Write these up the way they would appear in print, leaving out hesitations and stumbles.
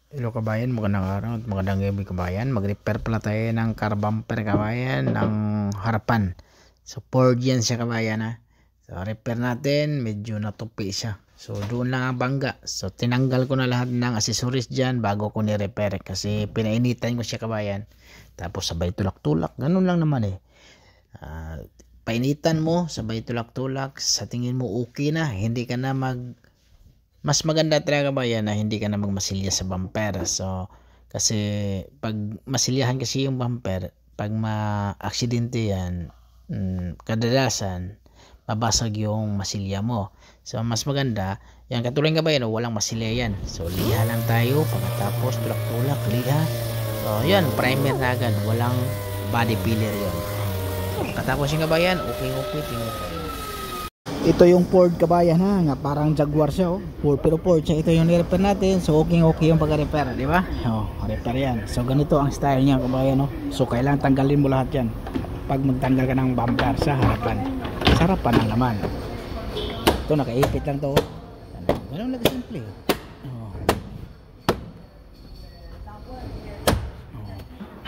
Hello kabayan, magandang araw at magandang gabi kabayan. Mag-repair pala tayo ng car bumper kabayan ng harapan. So Ford yan siya kabayan ha. So repair natin, medyo natupi siya. So doon lang ang bangga. So tinanggal ko na lahat ng accessories dyan bago ko ni-repair. Kasi pinainitan ko siya kabayan. Tapos sabay tulak-tulak. Ganun lang naman eh. Painitan mo, sabay tulak-tulak. Sa tingin mo okay na. Hindi ka na mas maganda talaga ba yan na hindi ka na magmasilya sa bumper. So kasi pag masilyahan kasi yung bumper, pag ma-aksidente yan, kadalasan mabasag yung masilya mo. So mas maganda yan, katulad ka ba yan, walang masilya yan. So liha lang tayo, pagkatapos tulak-tulak, liha. So yan, primer na agad, walang body filler yun. So katapos yung kabayan, okay, tingnan tayo. Ito yung Ford kabayan ha, nga parang Jaguar siya oh. Ford, pero Ford siya, ito yung ni-repair natin. So okay yung pagka-repair, di ba? Oh, repair yan. So ganito ang style niya kabayan oh. So kailangan tanggalin mo lahat yan pag magtanggal ka ng bumper sa harapan. Sa harapan lang naman. Ito nakaipit lang to. Ganun lang simple. Oh.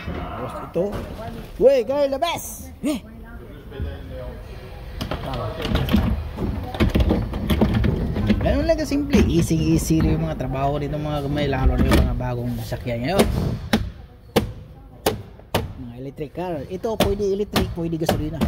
Tapos ito. Wey, girl, the best! Ganun lang kasimple, easy rin yung mga trabaho dito mga gamay, lalo na yung mga bagong sasakyan ngayon. Mga electric car, ito pwede electric, pwede gasolina.